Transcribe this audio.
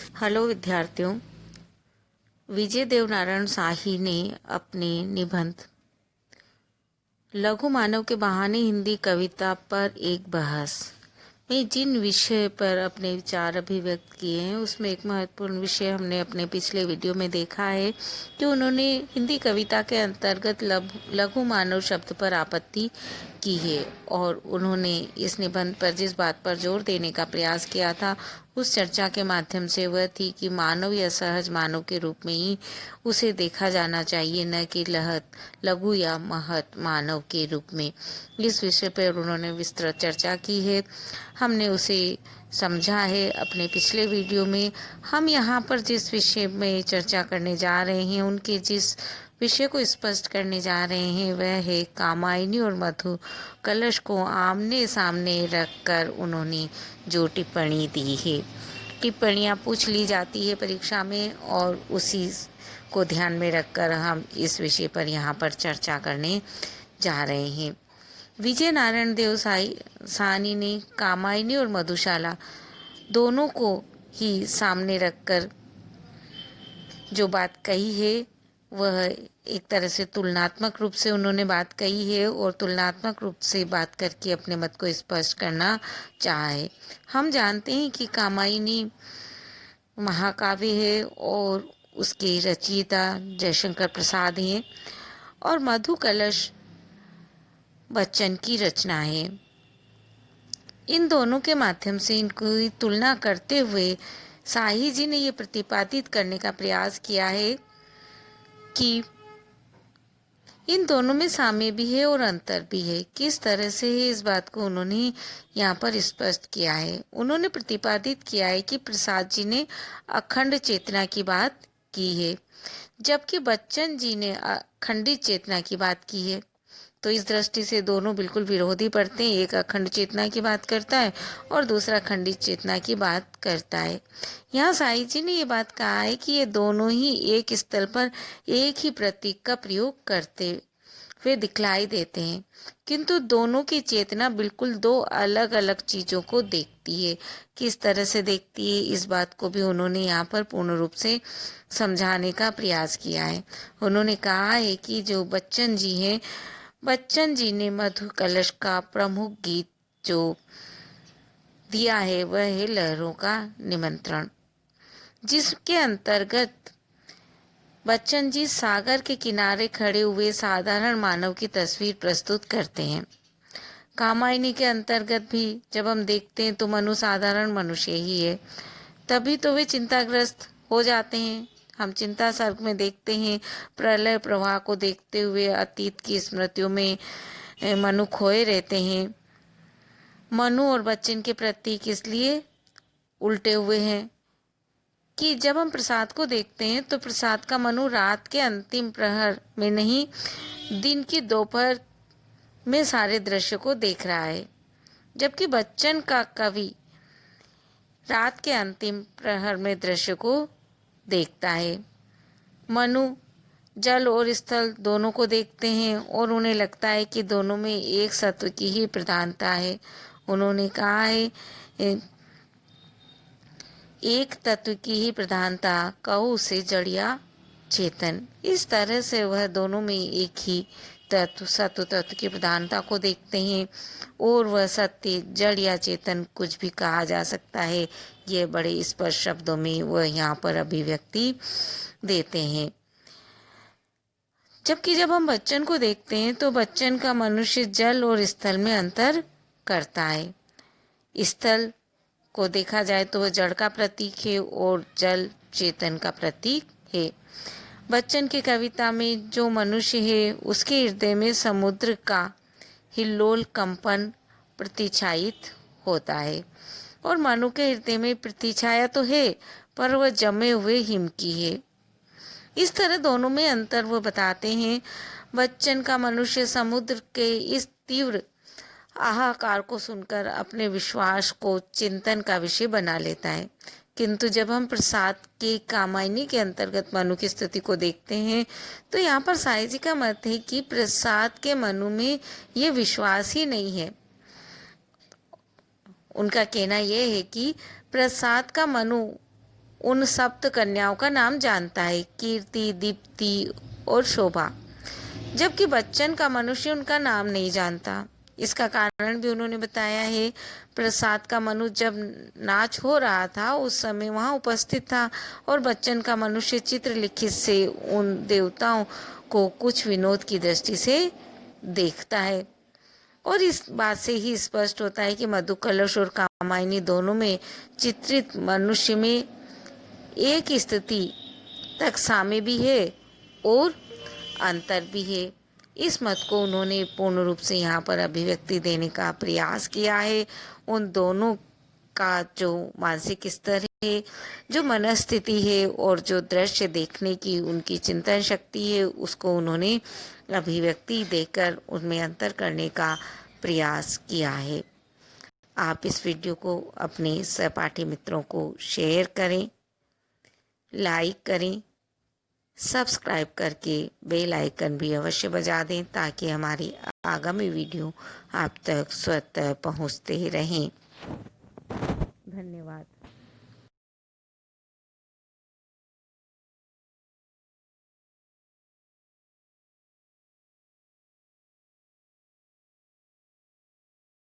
Hello विद्यार्थियों। विजय देवनारायण शाही ने अपने निबंध लघु मानव के बहाने हिंदी कविता पर एक बहस में जिन विषय पर अपने विचार अभिव्यक्त किए हैं, उसमें एक महत्वपूर्ण विषय हमने अपने पिछले वीडियो में देखा है कि उन्होंने हिंदी कविता के अंतर्गत लघु मानव शब्द पर आपत्ति की है और उन्होंने इस निबंध पर जिस बात पर जोर देने का प्रयास किया था उस चर्चा के माध्यम से वह थी कि मानव या सहज मानव के रूप में ही उसे देखा जाना चाहिए, न कि लघु या महत मानव के रूप में। इस विषय पर उन्होंने विस्तृत चर्चा की है, हमने उसे समझा है अपने पिछले वीडियो में। हम यहाँ पर जिस विषय में चर्चा करने जा रहे हैं, उनके जिस विषय को स्पष्ट करने जा रहे हैं वह है कामायनी और मधु कलश को आमने सामने रखकर उन्होंने जो टिप्पणी दी है। टिप्पणियाँ पूछ ली जाती है परीक्षा में और उसी को ध्यान में रखकर हम इस विषय पर यहाँ पर चर्चा करने जा रहे हैं। विजय नारायण देव साहनी ने कामायनी और मधुशाला दोनों को ही सामने रखकर जो बात कही है वह एक तरह से तुलनात्मक रूप से उन्होंने बात कही है और तुलनात्मक रूप से बात करके अपने मत को स्पष्ट करना चाहा है। हम जानते हैं कि कामायनी महाकाव्य है और उसके रचयिता जयशंकर प्रसाद हैं और मधु कलश बच्चन की रचना है। इन दोनों के माध्यम से इनकी तुलना करते हुए शाही जी ने ये प्रतिपादित करने का प्रयास किया है कि इन दोनों में साम्य भी है और अंतर भी है। किस तरह से है, इस बात को उन्होंने यहाँ पर स्पष्ट किया है। उन्होंने प्रतिपादित किया है कि प्रसाद जी ने अखंड चेतना की बात की है, जबकि बच्चन जी ने अखंडित चेतना की बात की है। तो इस दृष्टि से दोनों बिल्कुल विरोधी पड़ते हैं। एक अखंड चेतना की बात करता है और दूसरा खंडित चेतना की बात करता है। यहाँ साई जी ने ये बात कहा है कि ये दोनों ही एक स्थल पर एक ही प्रतीक का प्रयोग करते हुए दिखलाई देते हैं, किंतु दोनों की चेतना बिल्कुल दो अलग अलग चीजों को देखती है। किस तरह से देखती है, इस बात को भी उन्होंने यहाँ पर पूर्ण रूप से समझाने का प्रयास किया है। उन्होंने कहा है कि जो बच्चन जी हैं, बच्चन जी ने मधु कलश का प्रमुख गीत जो दिया है वह है लहरों का निमंत्रण, जिसके अंतर्गत बच्चन जी सागर के किनारे खड़े हुए साधारण मानव की तस्वीर प्रस्तुत करते हैं। कामायनी के अंतर्गत भी जब हम देखते हैं तो मनु साधारण मनुष्य ही है, तभी तो वे चिंताग्रस्त हो जाते हैं। हम चिंता सर्ग में देखते हैं, प्रलय प्रवाह को देखते हुए अतीत की स्मृतियों में मनु खोए रहते हैं। मनु और बच्चन के प्रतीक इसलिए उल्टे हुए हैं कि जब हम प्रसाद को देखते हैं तो प्रसाद का मनु रात के अंतिम प्रहर में नहीं, दिन की दोपहर में सारे दृश्य को देख रहा है, जबकि बच्चन का कवि रात के अंतिम प्रहर में दृश्य को देखता है। मनु जल और स्थल दोनों को देखते हैं और उन्हें लगता है कि दोनों में एक सत्व की ही प्रधानता है। उन्होंने कहा है एक तत्व की ही प्रधानता, कहो उसे जड़ या चेतन। इस तरह से वह दोनों में एक ही तत्व सत्व तत्व की प्रधानता को देखते हैं और वह सत्य जड़ या चेतन कुछ भी कहा जा सकता है। ये बड़े स्पष्ट शब्दों में वह यहाँ पर अभिव्यक्ति देते हैं। जबकि जब हम बच्चन को देखते हैं तो बच्चन का मनुष्य जल और स्थल में अंतर करता है। स्थल को देखा जाए तो वह जड़ का प्रतीक है और जल चेतन का प्रतीक है। बच्चन की कविता में जो मनुष्य है उसके हृदय में समुद्र का हिल्लोल कंपन प्रतिछायित होता है और मनु के हृदय में प्रतिछाया तो है पर वह जमे हुए हिम की है। इस तरह दोनों में अंतर वो बताते हैं। बच्चन का मनुष्य समुद्र के इस तीव्र हाहाकार को सुनकर अपने विश्वास को चिंतन का विषय बना लेता है, किंतु जब हम प्रसाद के कामायनी के अंतर्गत मनु की स्थिति को देखते हैं तो यहाँ पर साई जी का मत है कि प्रसाद के मनु में ये विश्वास ही नहीं है। उनका कहना यह है कि प्रसाद का मनु उन सप्त कन्याओं का नाम जानता है, कीर्ति, दीप्ति और शोभा, जबकि बच्चन का मनुष्य उनका नाम नहीं जानता। इसका कारण भी उन्होंने बताया है। प्रसाद का मनुष्य जब नाच हो रहा था उस समय वहां उपस्थित था और बच्चन का मनुष्य चित्रलिखित से उन देवताओं को कुछ विनोद की दृष्टि से देखता है। और इस बात से ही स्पष्ट होता है कि मधु कलश और कामायनी दोनों में चित्रित मनुष्य में एक स्थिति तक साम्य भी है और अंतर भी है। इस मत को उन्होंने पूर्ण रूप से यहाँ पर अभिव्यक्ति देने का प्रयास किया है। उन दोनों का जो मानसिक स्तर है, जो मनस्थिति है और जो दृश्य देखने की उनकी चिंतन शक्ति है, उसको उन्होंने अभिव्यक्ति देकर उनमें अंतर करने का प्रयास किया है। आप इस वीडियो को अपने सहपाठी मित्रों को शेयर करें, लाइक करें, सब्सक्राइब करके बेल आइकन भी अवश्य बजा दें ताकि हमारी आगामी वीडियो आप तक स्वतः पहुंचते रहें। धन्यवाद।